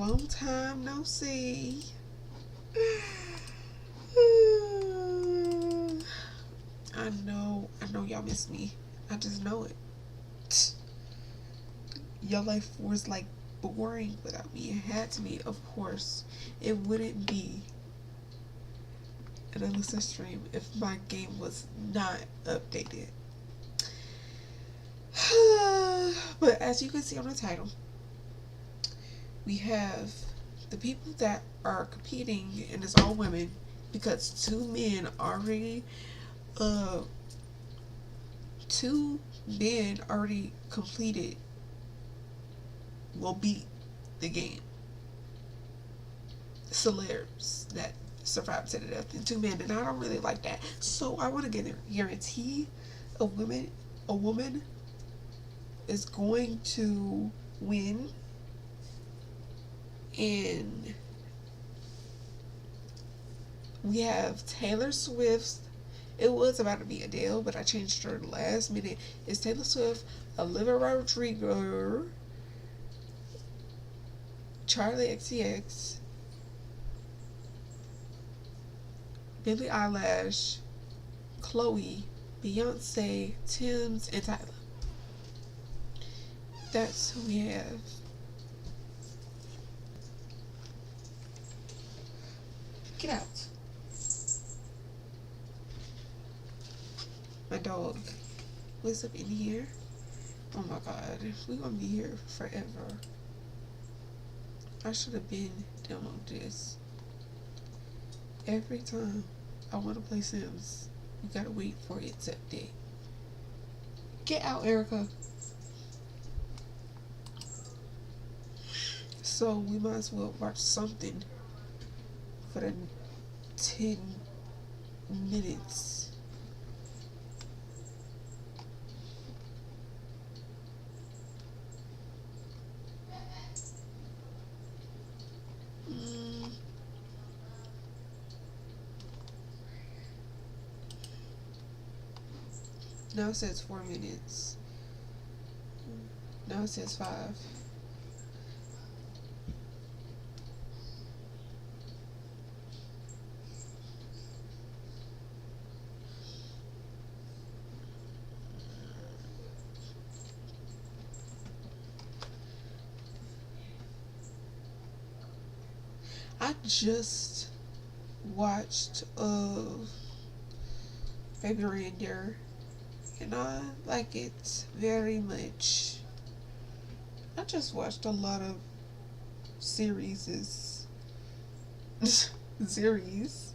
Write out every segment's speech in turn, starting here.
Long time no see. I know y'all miss me. I just know it. Your life was like boring without me. It had to be, of course. It wouldn't be an Alyssa stream if my game was not updated. But as you can see on the title, we have the people that are competing, and it's all women because two men already completed, will beat the game. Celebs that survived to the death, and two men, and I don't really like that. So I want to guarantee a woman is going to win, and we have Taylor Swift. It was about to be Adele, but I changed her last minute. It's Taylor Swift, Olivia Rodrigo, Charlie XCX, Billie Eilish, Chloe, Beyonce, Tim's, and Tyler. That's who we have. Get out. My dog. What's up in here? Oh my god. We're gonna be here forever. I should have been done on this. Every time I want to play Sims, you gotta wait for it to update. Get out, Erica. So we might as well watch something for the 10 minutes. Now it says 4 minutes. Now it says 5. I just watched Baby Reindeer, and I like it very much. I just watched a lot of series. Series.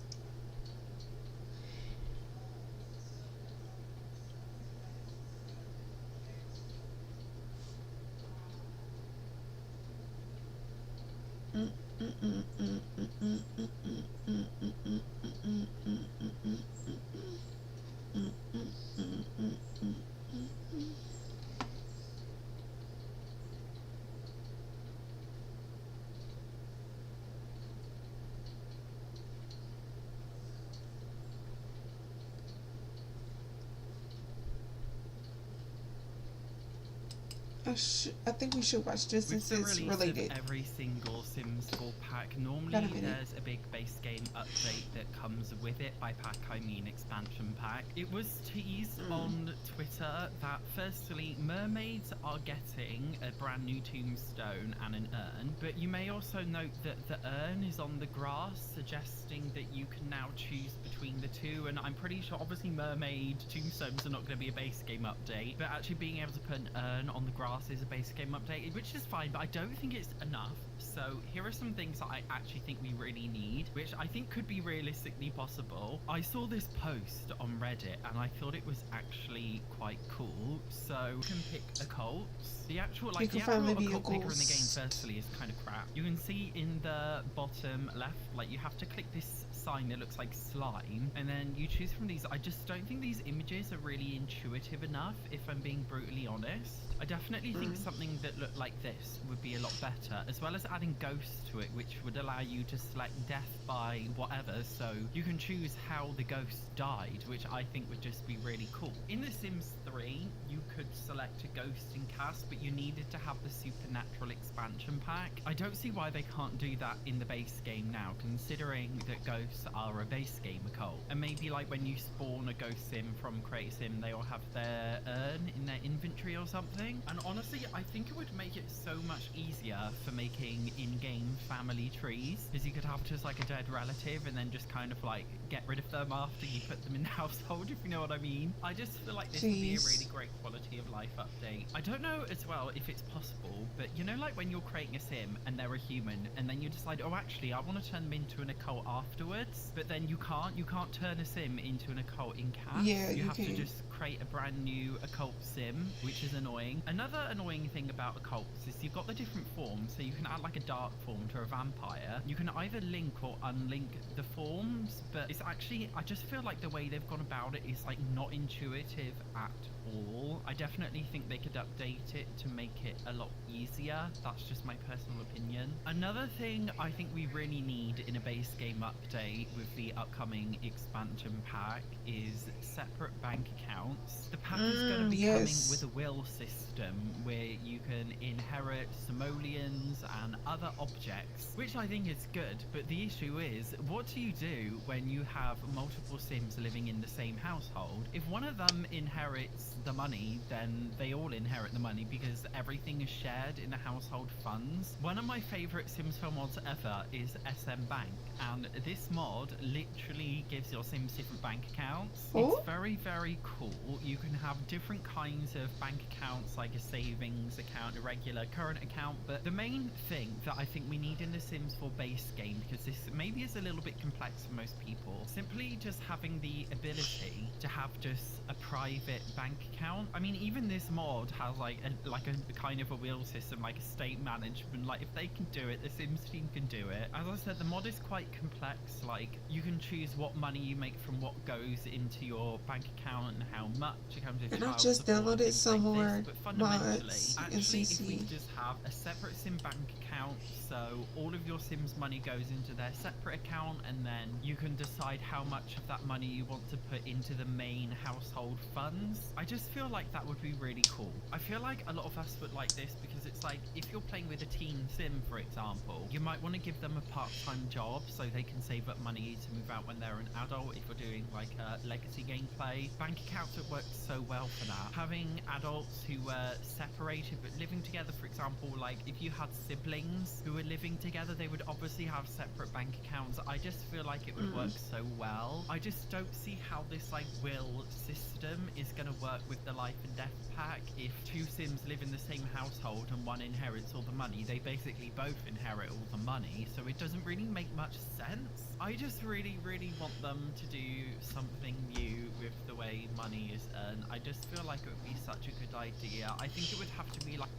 I think we should watch this since it's related. Of every single Sims 4 pack, normally there's a big base game update that comes with it. By pack I mean expansion pack. It was teased on Twitter that firstly mermaids are getting a brand new tombstone and an urn, but you may also note that the urn is on the grass, suggesting that you can now choose between the two. And I'm pretty sure obviously mermaid tombstones are not going to be a base game update, but actually being able to put an urn on the grass is a base game update, which is fine, but I don't think it's enough. So here are some things that I actually think we really need, which I think could be realistically possible. I saw this post on Reddit and I thought it was actually quite cool. So you can pick a cult. The actual occult picker in the game firstly is kind of crap. You can see in the bottom left, like you have to click this sign that looks like slime, and then you choose from these. I just don't think these images are really intuitive enough, if I'm being brutally honest. I definitely definitely think something that looked like this would be a lot better, as well as adding ghosts to it, which would allow you to select death by whatever, so you can choose how the ghost died, which I think would just be really cool. In The Sims 3, you could select a ghost in cast, but you needed to have the supernatural expansion pack. I don't see why they can't do that in the base game now, considering that ghosts are a base game occult. And maybe like when you spawn a ghost sim from Create Sim, they all have their urn in their inventory or something. And honestly, I think it would make it so much easier for making in-game family trees, because you could have just like a dead relative and then just kind of like get rid of them after you put them in the household, if you know what I mean. I just feel like this would be a really great quality of life update. I don't know as well if it's possible, but you know, like when you're creating a sim and they're a human and then you decide, oh actually I want to turn them into an occult afterwards, but then you can't turn a sim into an occult in cast. Yeah, you have can. to just create a brand new occult sim, which is annoying. Another annoying thing about occults is you've got the different forms, so you can add like a dark form to a vampire. You can either link or unlink the forms, but it's actually, I just feel like the way they've gone about it is like not intuitive at all. I definitely think they could update it to make it a lot easier. That's just my personal opinion. Another thing I think we really need in a base game update with the upcoming expansion pack is separate bank accounts. The pack is going to be coming with a will system where you can inherit simoleons and other objects, which I think is good, but the issue is, what do you do when you have multiple sims living in the same household? If one of them inherits the money, then they all inherit the money because everything is shared in the household funds. One of my favorite Sims 4 mods ever is SM Bank, and this mod literally gives your Sims different bank accounts. It's very, very cool. You can have different kinds of bank accounts, like a savings account, a regular current account, but the main thing that I think we need in the Sims 4 base game, because this maybe is a little bit complex for most people, simply just having the ability to have just a private bank account. I mean, even this mod has like a kind of a wheel system, like estate management. Like if they can do it, the Sims team can do it. As I said, the mod is quite complex. Like you can choose what money you make from what goes into your bank account and how much it comes with. And I just downloaded some more but fundamentally, mods actually, in CC. if we just have a separate Sim bank account, so all of your Sims money goes into their separate account, and then you can decide how much of that money you want to put into the main household funds. I just feel like that would be really cool. I feel like a lot of us would like this because it's like, if you're playing with a teen sim, for example, you might want to give them a part-time job so they can save up money to move out when they're an adult. If you're doing like legacy gameplay, bank accounts would work so well for that. Having adults who were separated but living together, for example, like if you had siblings who were living together, they would obviously have separate bank accounts. I just feel like it would work so well. I just don't see how this like will system is going to work with the life and death pack. If two Sims live in the same household and one inherits all the money, they basically both inherit all the money, so it doesn't really make much sense. I just really want them to do something new with the way money is earned. I just feel like it would be such a good idea. I think it would have to be like...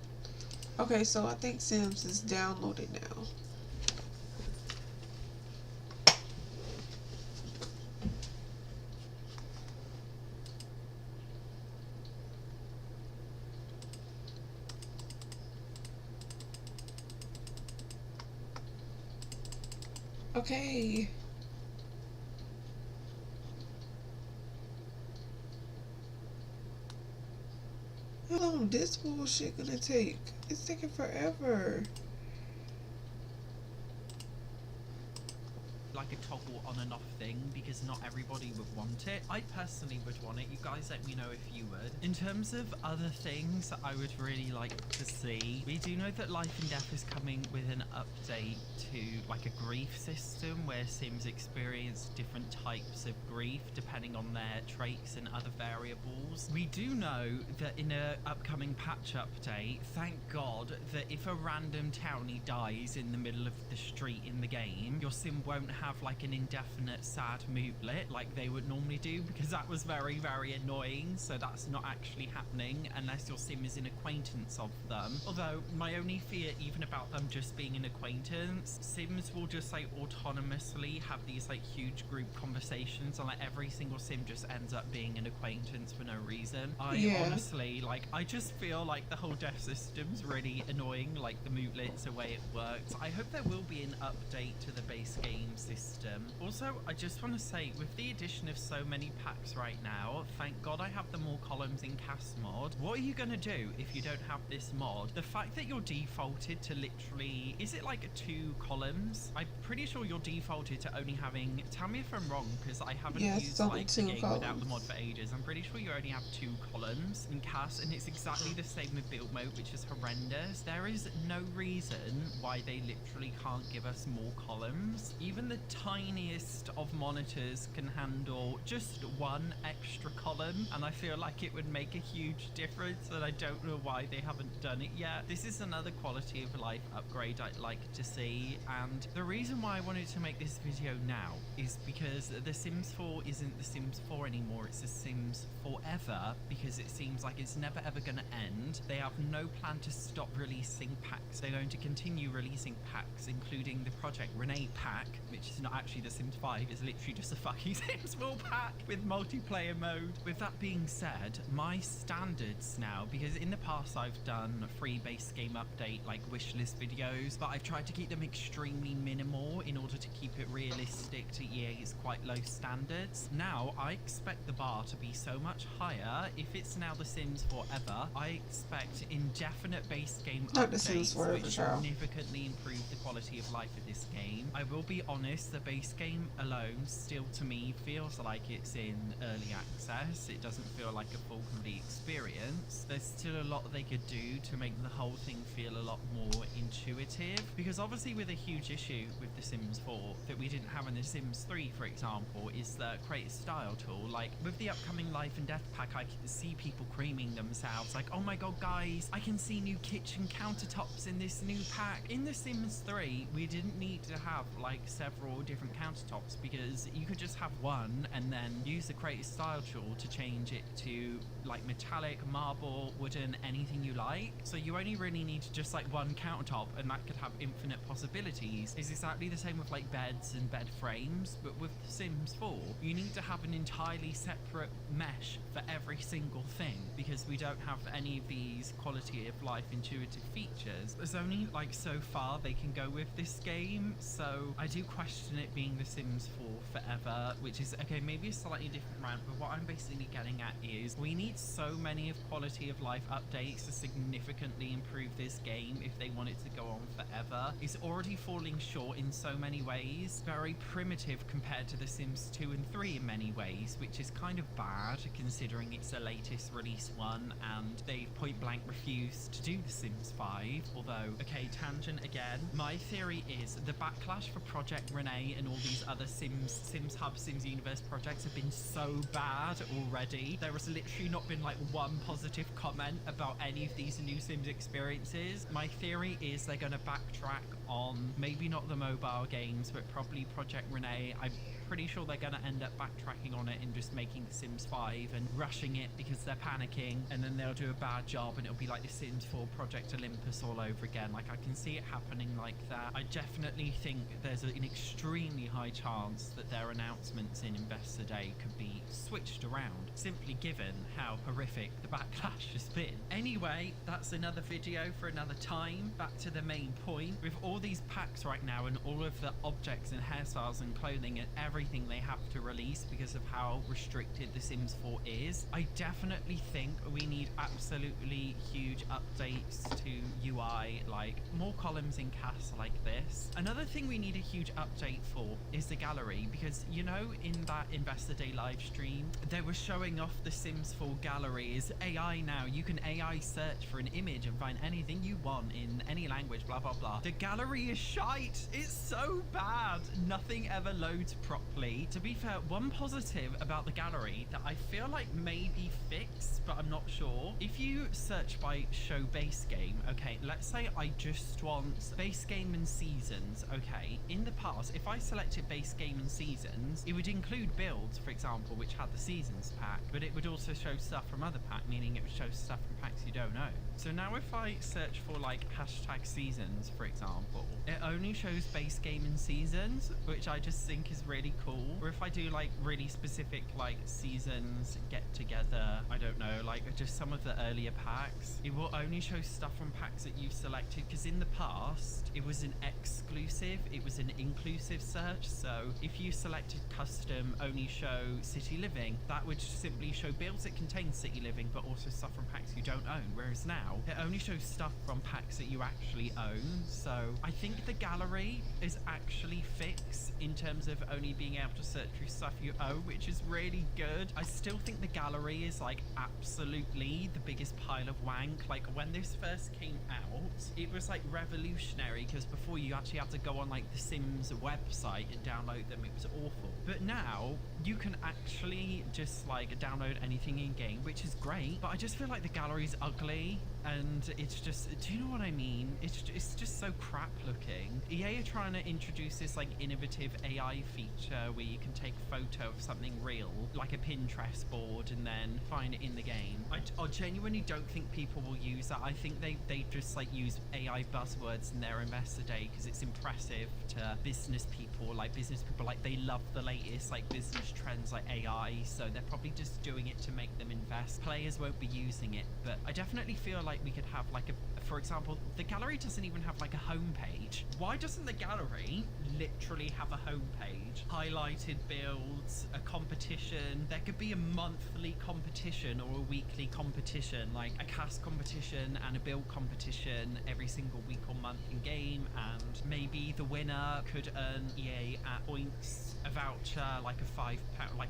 Okay, so I think Sims is downloaded now. Okay. How long this bullshit gonna take? It's taking forever. Like a toggle on and off thing, because not everybody would want it. I personally would want it. You guys let me know if you would. In terms of other things I would really like to see, we do know that Life and Death is coming with an update to like a grief system where Sims experience different types of grief depending on their traits and other variables. We do know that in an upcoming patch update, thank God, that if a random townie dies in the middle of the street in the game, your Sim won't have have like an indefinite sad moodlet like they would normally do, because that was very, very annoying. So that's not actually happening unless your sim is an acquaintance of them. Although my only fear even about them just being an acquaintance, sims will just like autonomously have these like huge group conversations, and like every single sim just ends up being an acquaintance for no reason. Honestly, like, I just feel like the whole dev system's really annoying, like the mootlets, the way it works. I hope there will be an update to the base game system. Also, I just want to say, with the addition of so many packs right now, thank God I have the more columns in cast mod. What are you gonna do if you don't have this mod? The fact that you're defaulted to literally, is it like 2 columns? I'm pretty sure you're defaulted to only having, tell me if I'm wrong, because I haven't used like the game without the mod for ages. I'm pretty sure you only have 2 columns in cast, and it's exactly the same with build mode, which is horrendous. There is no reason why they literally can't give us more columns. Even the tiniest of monitors can handle just 1 extra column, and I feel like it would make a huge difference, and I don't know why they haven't done it yet. This is another quality of life upgrade I'd like to see, and the reason why I wanted to make this video now is because The Sims 4 isn't The Sims 4 anymore, it's The Sims Forever, because it seems like it's never ever going to end. They have no plan to stop releasing packs. They're going to continue releasing packs, including the Project Renee pack, which is not actually The Sims 5, it's literally just a fucking Sims 4 pack with multiplayer mode. With that being said, my standards now, because in the past I've done free base game update like wishlist videos, but I've tried to keep them extremely minimal in order to keep it realistic to EA's quite low standards. Now I expect the bar to be so much higher. If it's now The Sims Forever, I expect indefinite base game updates which significantly improve the quality of life of this game. I will be honest, the base game alone still to me feels like it's in early access. It doesn't feel like a full complete experience. There's still a lot they could do to make the whole thing feel a lot more intuitive, because obviously with a huge issue with The Sims 4 that we didn't have in The Sims 3, for example, is the create style tool. Like with the upcoming life and death pack, I can see people creaming themselves like, oh my god guys, I can see new kitchen countertops in this new pack. In The Sims 3 we didn't need to have like several different countertops, because you could just have one and then use the create style tool to change it to like metallic, marble, wooden, anything you like. So you only really need just like one countertop, and that could have infinite possibilities. It's exactly the same with like beds and bed frames, but with Sims 4 you need to have an entirely separate mesh for every single thing, because we don't have any of these quality of life intuitive features. There's only like so far they can go with this game, so I do question it being The Sims 4 Forever, which is okay, maybe a slightly different rant, but what I'm basically getting at is we need so many of quality of life updates to significantly improve this game if they want it to go on forever. It's already falling short in so many ways, very primitive compared to The Sims 2 and 3 in many ways, which is kind of bad considering it's the latest release one and they point blank refused to do The Sims 5. Although, okay, tangent again, my theory is the backlash for Project Renee and all these other Sims Hub, Sims Universe projects have been so bad already. There has literally not been like one positive comment about any of these new Sims experiences. My theory is they're going to backtrack on maybe not the mobile games, but probably Project Renee. I'm pretty sure they're going to end up backtracking on it and just making The Sims 5 and rushing it because they're panicking, and then they'll do a bad job and it'll be like The Sims 4 Project Olympus all over again. Like I can see it happening like that. I definitely think there's an extremely high chance that their announcements in Investor Day could be switched around, simply given how horrific the backlash has been. Anyway, that's another video for another time. Back to the main point. With all these packs right now and all of the objects and hairstyles and clothing and everything they have to release because of how restricted The Sims 4 is, I definitely think we need absolutely huge updates to UI, like more columns in cast like this. Another thing we need a huge update for is the gallery, because you know in that Investor Day live stream they were showing off The Sims 4 gallery is AI now. You can AI search for an image and find anything you want in any language, blah blah blah. The gallery gallery is shite. It's so bad. Nothing ever loads properly. To be fair, one positive about the gallery that I feel like may be fixed, but I'm not sure. If you search by show base game, okay, let's say I just want base game and seasons, okay. In the past, if I selected base game and seasons, it would include builds, for example, which had the seasons pack, but it would also show stuff from other pack, meaning it would show stuff from packs you don't know. So now if I search for like hashtag seasons, for example, it only shows base game and seasons, which I just think is really cool. Or if I do like really specific like seasons get together, I don't know, like just some of the earlier packs, it will only show stuff from packs that you've selected, because in the past it was an exclusive, it was an inclusive search. So if you selected custom only show city living, that would simply show builds that contain city living but also stuff from packs you don't own, whereas now it only shows stuff from packs that you actually own. So I think the gallery is actually fixed in terms of only being able to search through stuff you own, which is really good. I still think the gallery is like absolutely the biggest pile of wank. Like when this first came out, it was like revolutionary, because before you actually had to go on like the Sims website and download them. It was awful. But now you can actually just like download anything in game, which is great, but I just feel like the gallery's ugly. And it's just, do you know what I mean? It's just so crap looking. EA are trying to introduce this like innovative AI feature where you can take a photo of something real, like a Pinterest board, and then find it in the game. I genuinely don't think people will use that. I think they just like use AI buzzwords in their investor day because it's impressive to business people. Like they love the latest like business trends like AI, so they're probably just doing it to make them invest. Players won't be using it, but I definitely feel like we could have like for example, the gallery doesn't even have like a homepage. Why doesn't the gallery literally have a homepage? Highlighted builds, a competition. There could be a monthly competition or a weekly competition, like a cast competition and a build competition every single week or month in game, and maybe the winner could earn EA at points, a voucher, like a £5, $5,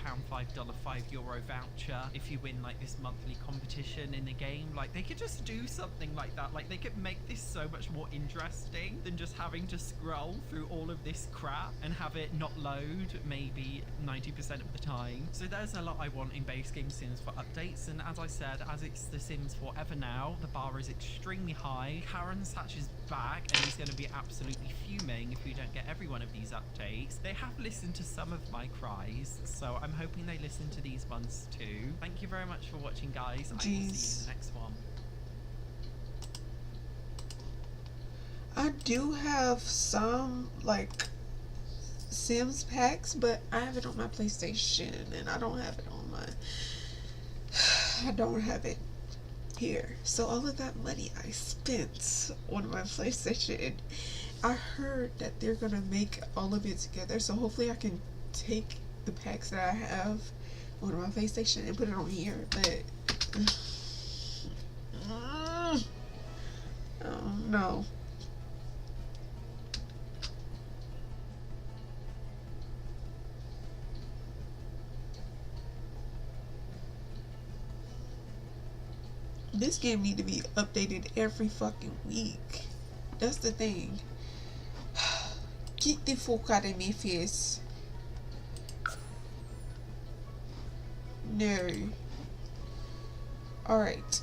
€5 voucher if you win like this monthly competition in the game. Like they could just do something like that. Like they could make this so much more interesting than just having to scroll through all of this crap and have it not load maybe 90% of the time. So there's a lot I want in base game Sims for updates, and as I said, as it's The Sims Forever now, the bar is extremely high. Karen Satch is back and he's going to be absolutely fuming if we don't get every one of these updates. They have listened to some of my cries, so I'm hoping they listen to these ones too. Thank you very much for watching, guys. I will see you in the next one. I do have some like Sims packs, but I have it on my PlayStation and I don't have it on my I don't have it here. So all of that money I spent on my PlayStation, I heard that they're gonna make all of it together, so hopefully I can take the packs that I have on my PlayStation and put it on here, but oh no. This game need to be updated every fucking week. That's the thing. Get the fuck out of my face. No. Alright.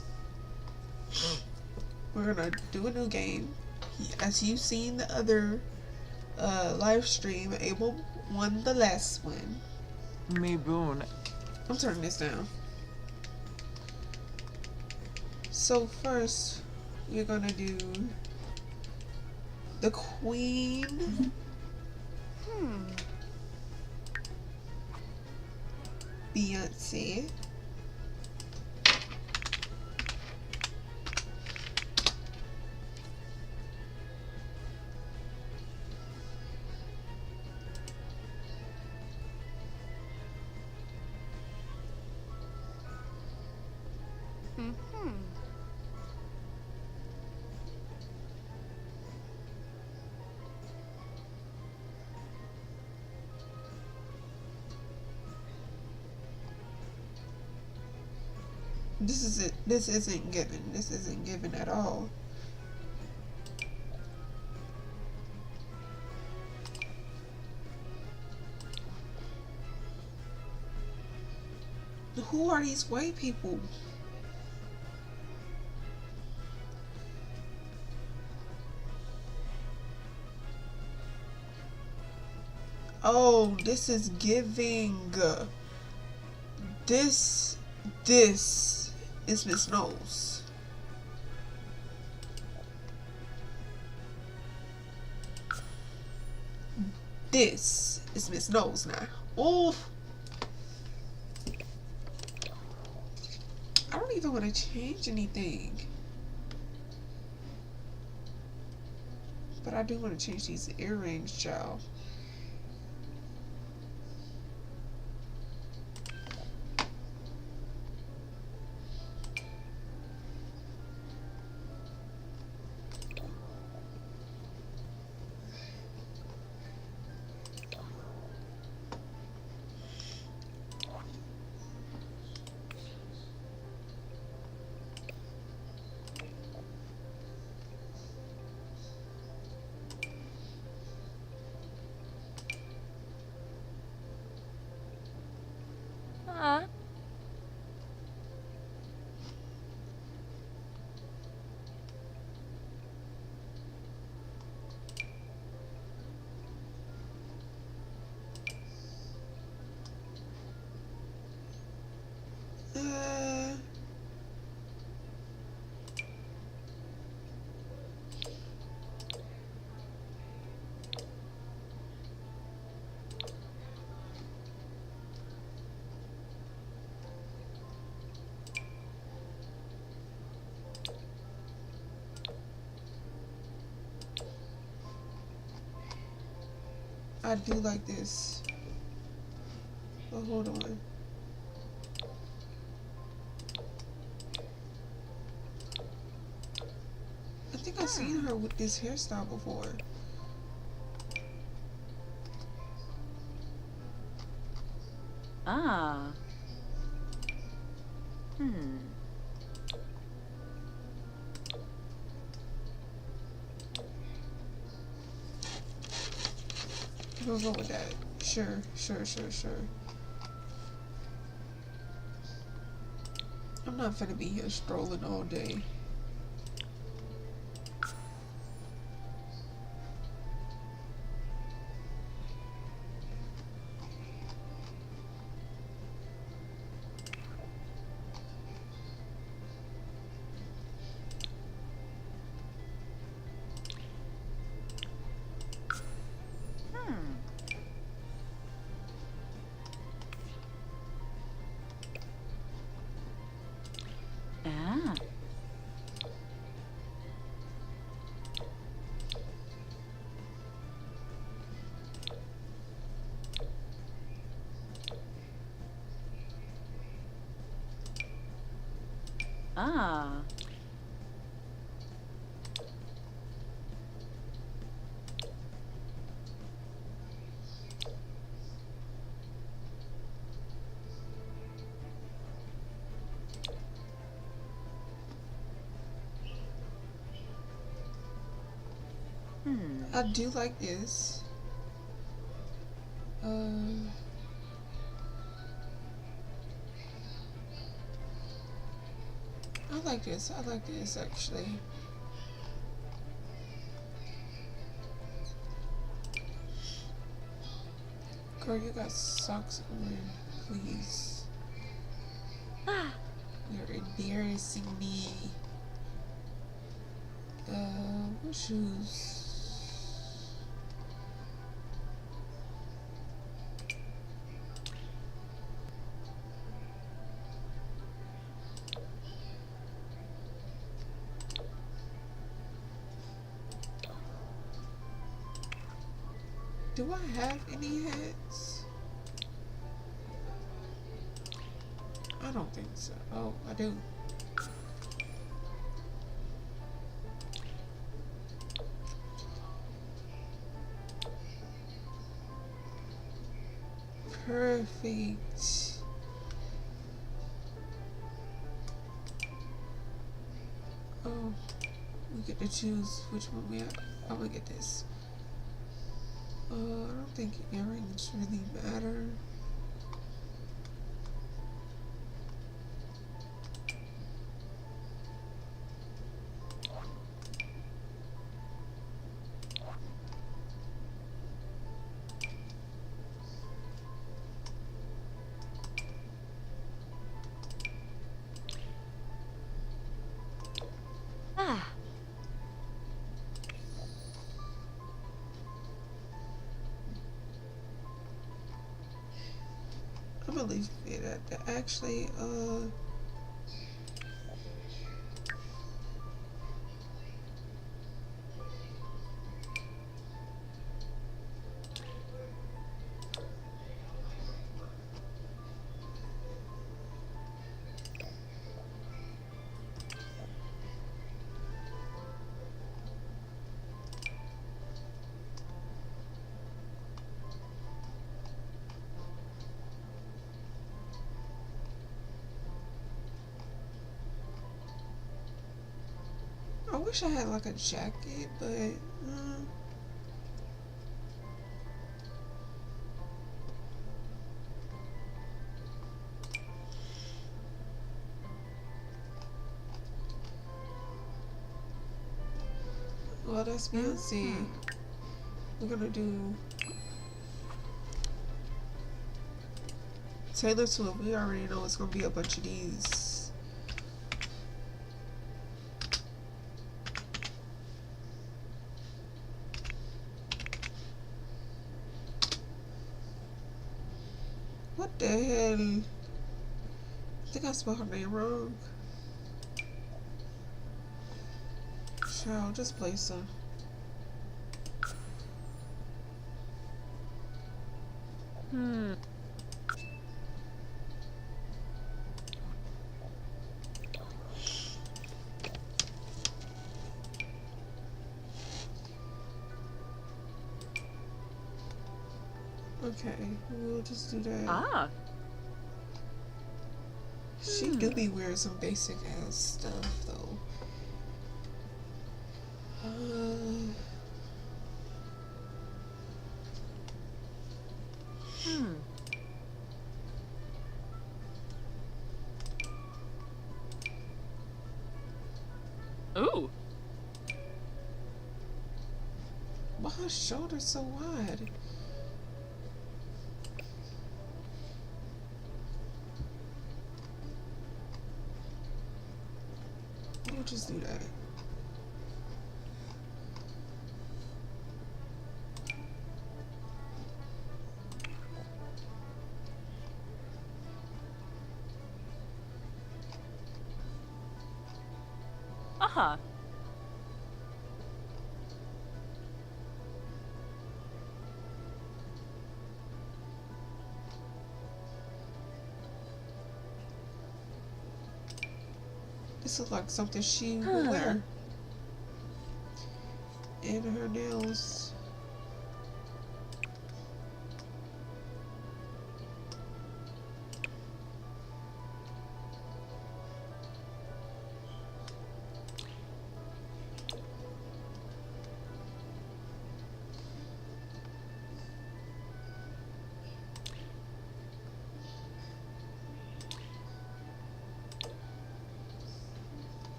We're gonna do a new game. As you've seen the other live stream, Abel won the last one. Me boon. I'm turning this down. So first, you're gonna do the Queen. Beyonce. This isn't given at all. Who are these white people? Oh, this is giving. This is Miss Knowles. This is Miss Knowles now. Oh, I don't even want to change anything. But I do want to change these earrings, child. Ah. Uh, I do like this. But hold on. I think I've seen her with this hairstyle before. Ah. Hmm. We'll go with that. Sure. I'm not finna be here strolling all day. Ah. Ah. Hmm. I do like this. I like this. I like this actually. Girl, you got socks on, please. Ah. You're embarrassing me. What shoes? Do I have any hats? I don't think so. Oh, I do. Perfect. Oh, we get to choose which one we have. I'm gonna get this. I don't think earrings really matter. definitely fit. Actually, I wish I had like a jacket, but well, that's Beyonce. We're gonna do Taylor Swift. We already know it's gonna be a bunch of these. What the hell? I think I spelled her name wrong. Child, just play some. Okay, we'll just do that. Ah. She do be wearing some basic ass stuff though. Ooh. Why her shoulders so wide? We'll just do that. Aha. This looks like something she would wear. And her nails.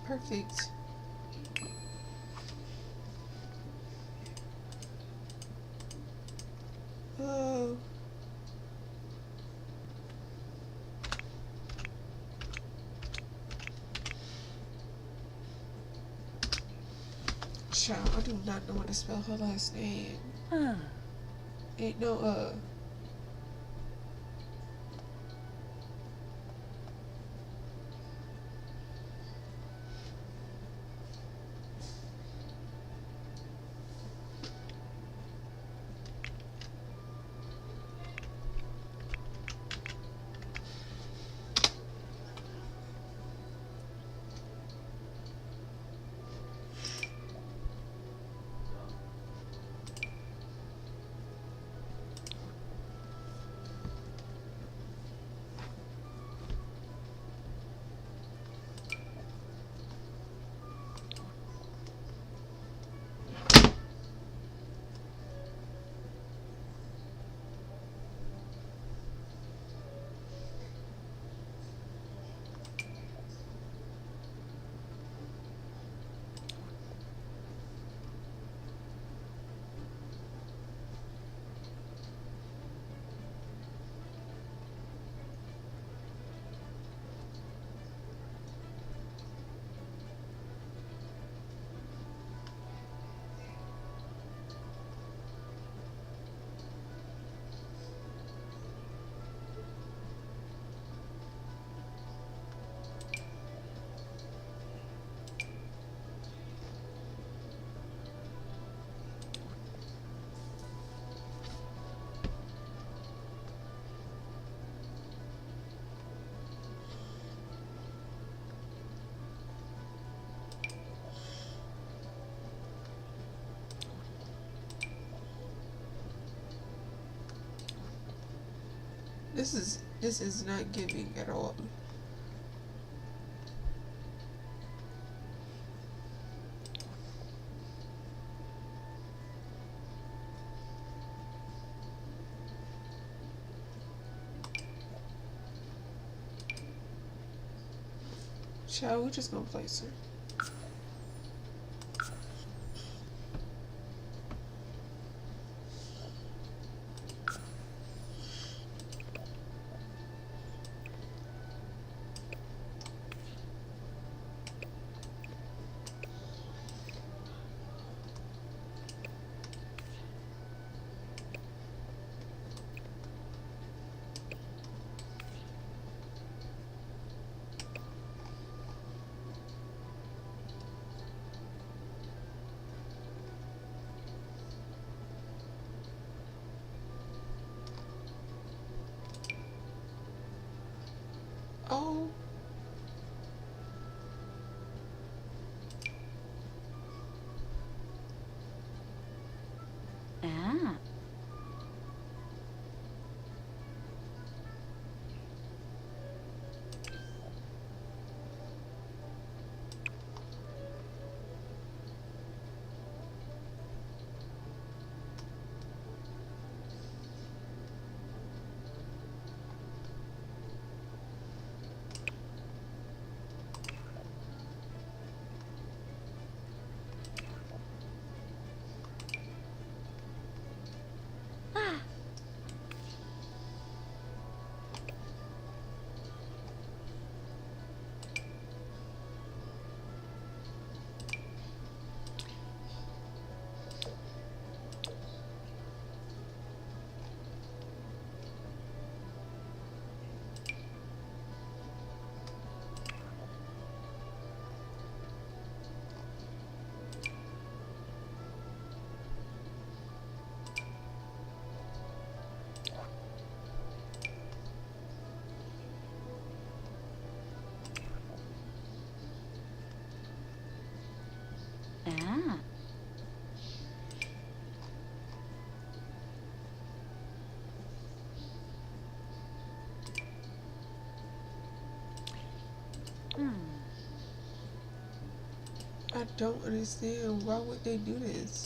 Perfect. Oh. Child, I do not know how to spell her last name. Ain't no This is not giving at all. Child, we just gonna place her. Oh. Ah. Ah. Ah. Hmm. I don't understand. Why would they do this?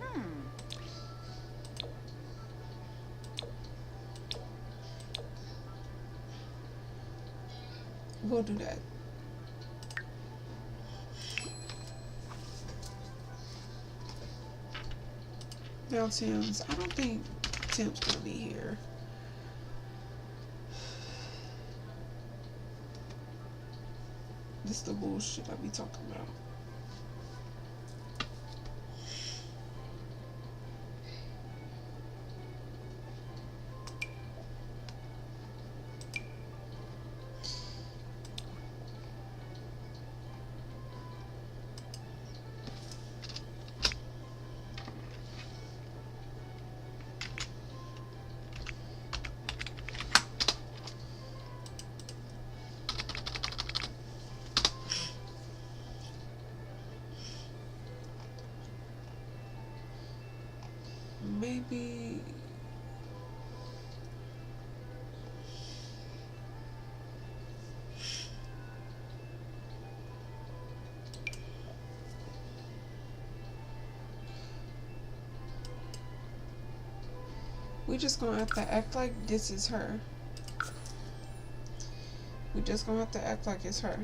Hmm. We'll do that. Now, Tim's. I don't think Tim's gonna be here. This is the bullshit I be talking about. Maybe we just gonna have to act like this is her. We just gonna have to act like it's her.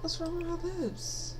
What's wrong with her lips?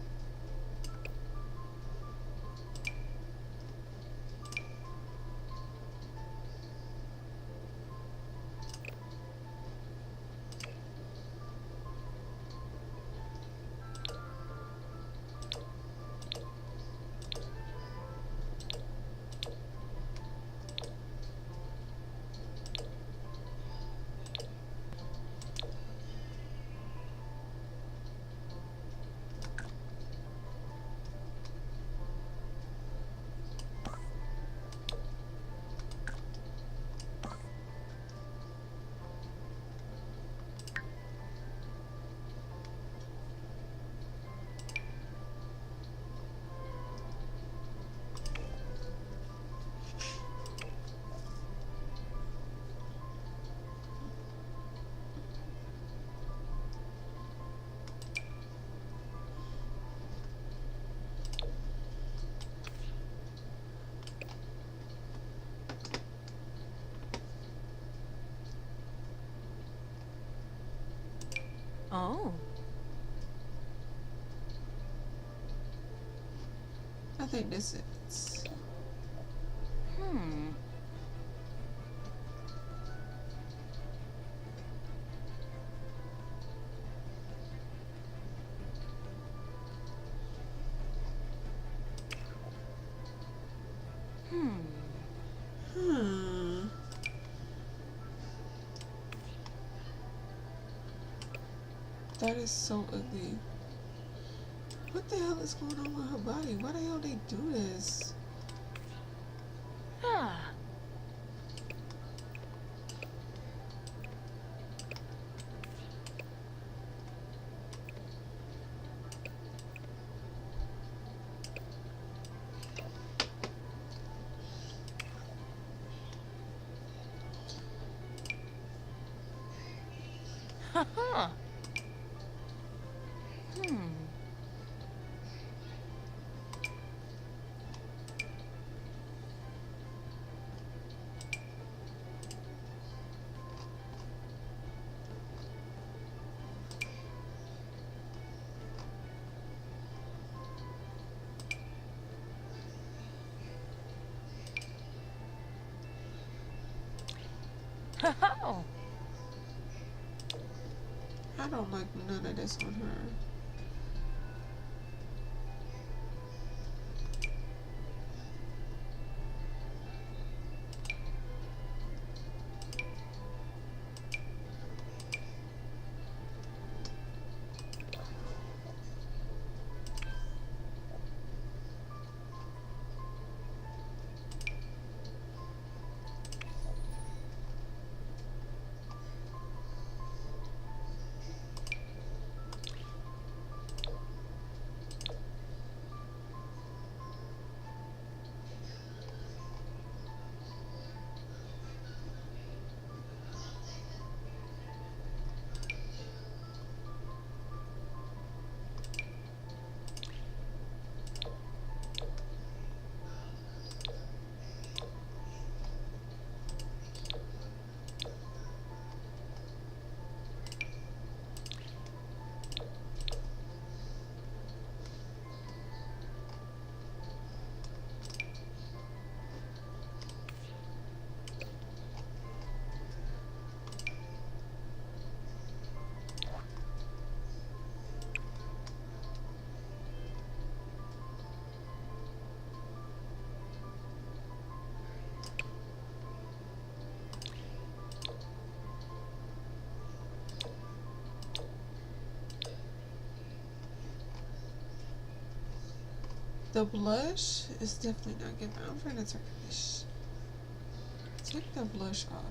think this is. Hmm. Hmm. Hmm. That is so ugly. What the hell is going on with her body? Why the hell they do this? Ah. Ha ha. Hmm. Ha ha. I don't like none of this on her. The blush is definitely not giving. I'm trying to turn this. Take the blush off.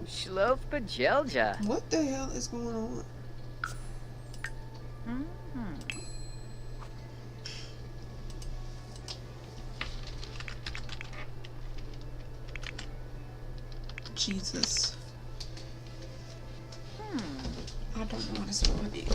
Shlof Bajelja. What the hell is going on? Hmm. Jesus. Hmm. I don't know what it's going to be.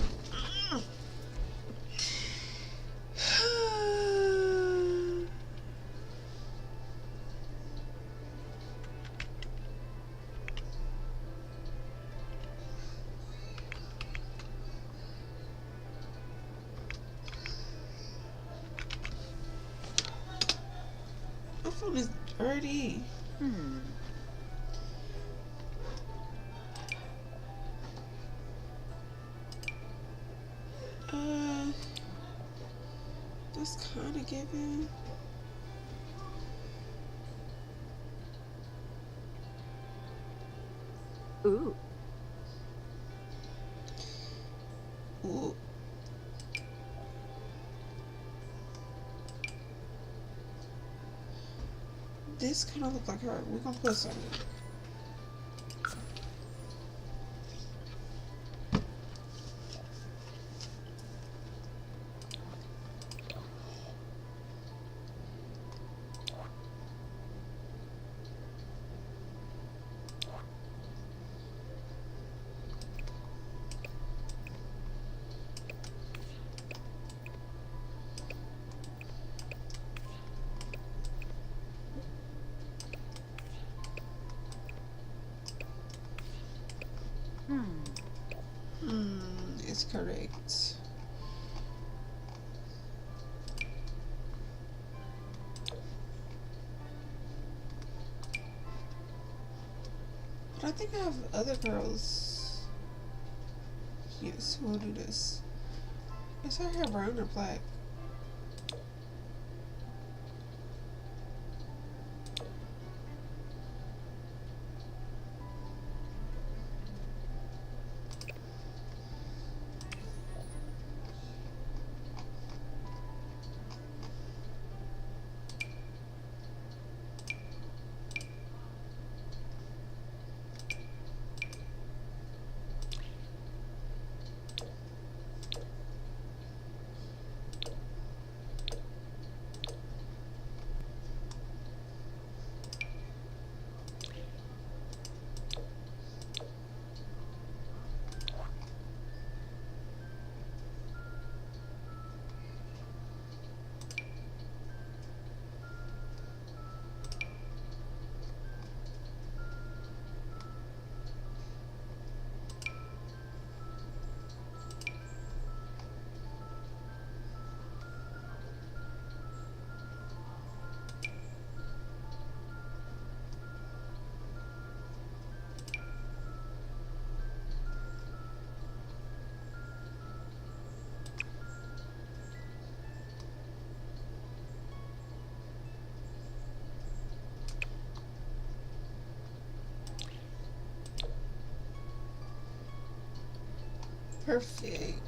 My phone is dirty. Hmm. That's kind of giving. Ooh. Ooh. This kind of look like her. We're gonna put some. correct. But I think I have other girls. Yes, who will do this. Is her hair brown or black? Perfect.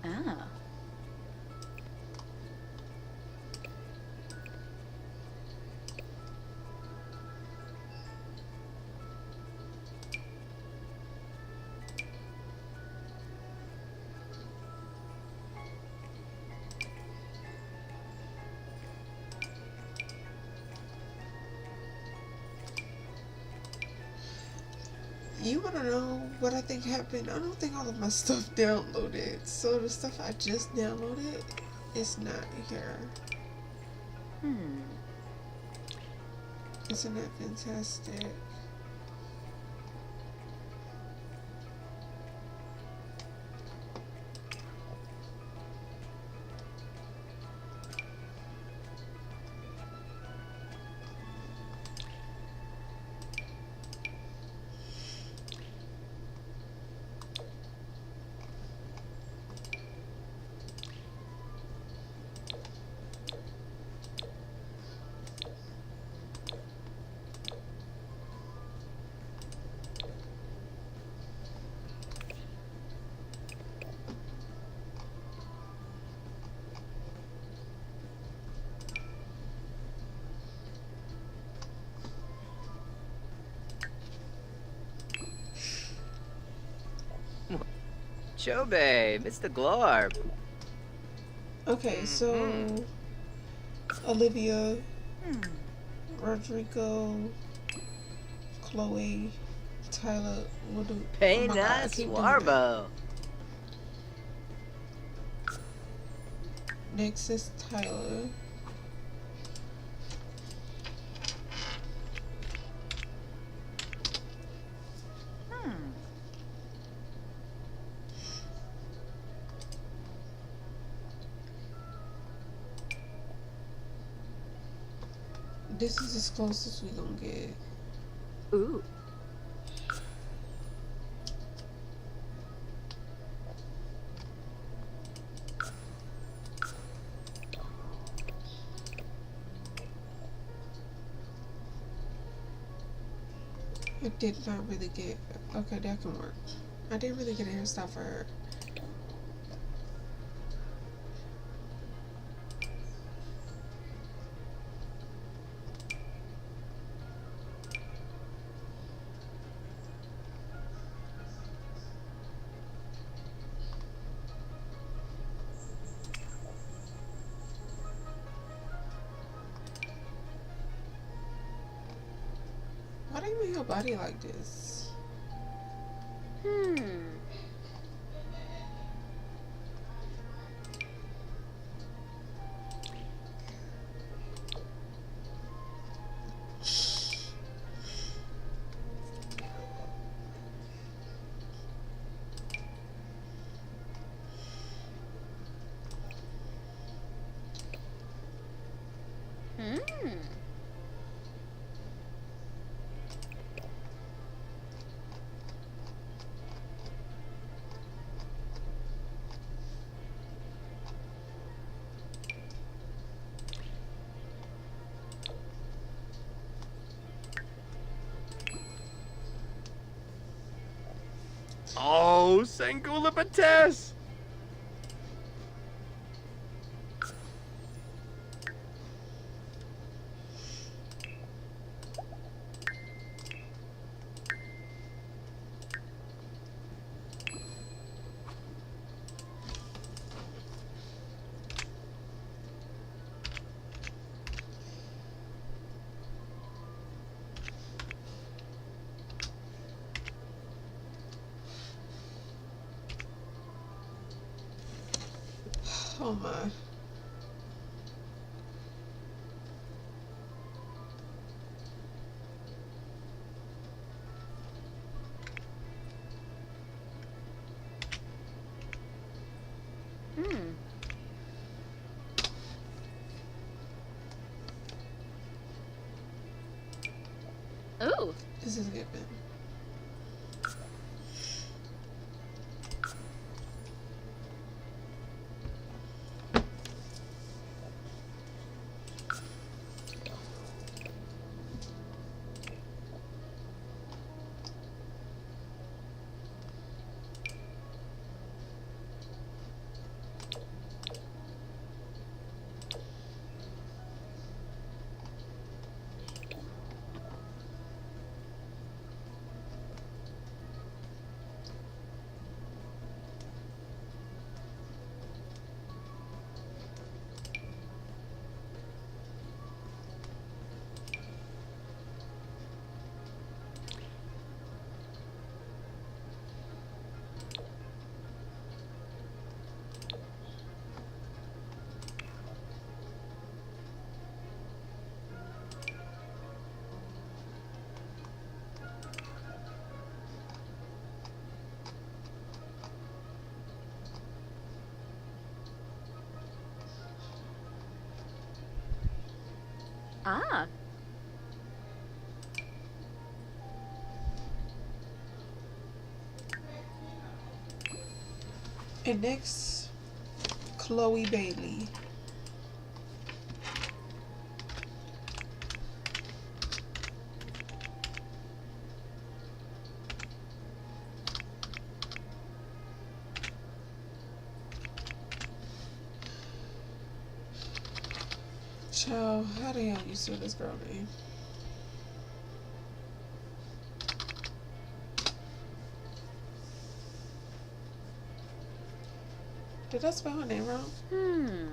Ah. You wanna know what I think happened? I don't think all of my stuff downloaded. So the stuff I just downloaded is not here. Hmm. Isn't that fantastic? Chobe, Mr. Glorb. Okay, so Olivia, Hmm. Rodrigo, Chloe, Tyler, what do? Oh my god, I Pena keep doing that. Swarbo. Next is Tyler. Hmm. This is as close as we gonna get. Ooh. I did not really get. Okay, that can work. I didn't really get a hairstyle for her. Why do you make your body like this? Hmm. Hmm. Oh, Sangula Bates! Oh my. Hmm. Ooh. This is good. Ah. And next, Chloe Bailey. Child, how the hell you say this girl name? Did I spell her name wrong? Hmm.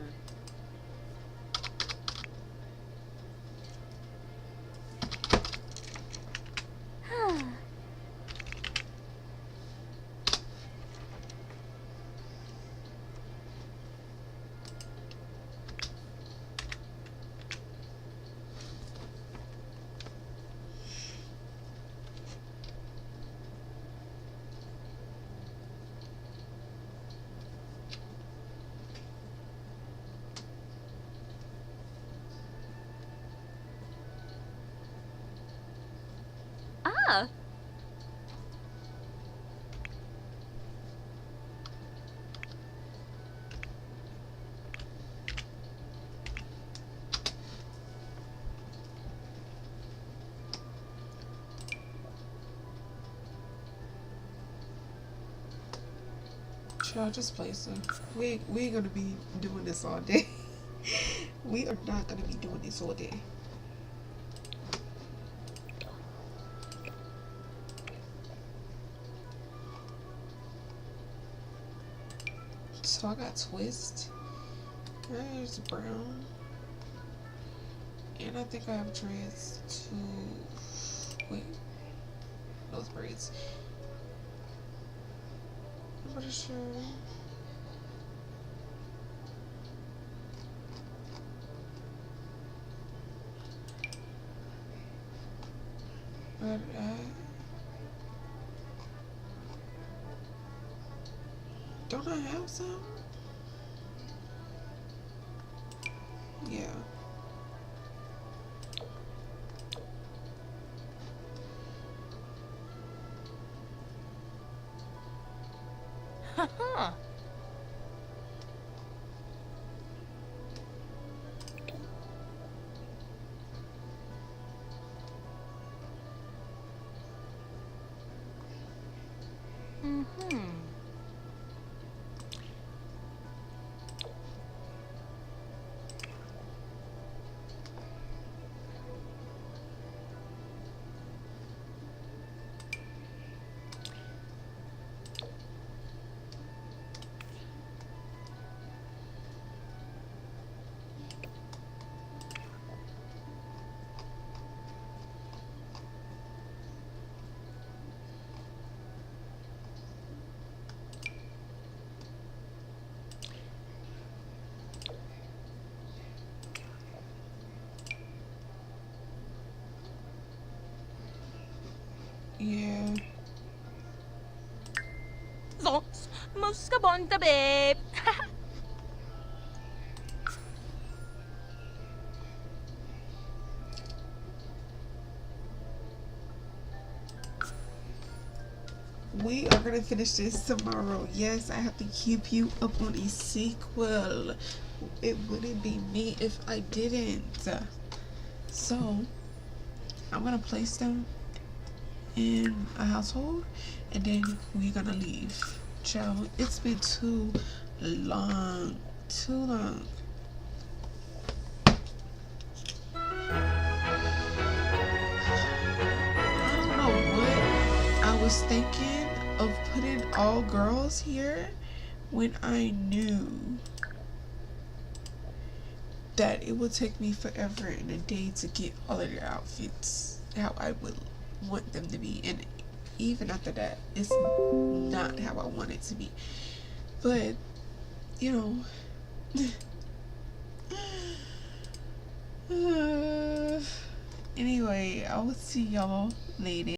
Ah. Child, just place them. We ain't gonna be doing this all day. We are not gonna be doing this all day. So I got twist. There's brown. And I think I have dreads too. Wait. Those braids. I'm pretty sure. But don't I have some? Yeah. Haha. Mm-hmm. Yeah. Zots, muskabonda babe. We are gonna finish this tomorrow. Yes, I have to keep you up on a sequel. It wouldn't be me if I didn't. So, I'm gonna place them in a household and then we're gonna leave. Child, it's been too long. Too long. I don't know what I was thinking of putting all girls here when I knew that it would take me forever and a day to get all of their outfits how I would want them to be, and even after that it's not how I want it to be. But you know, anyway, I will see y'all later.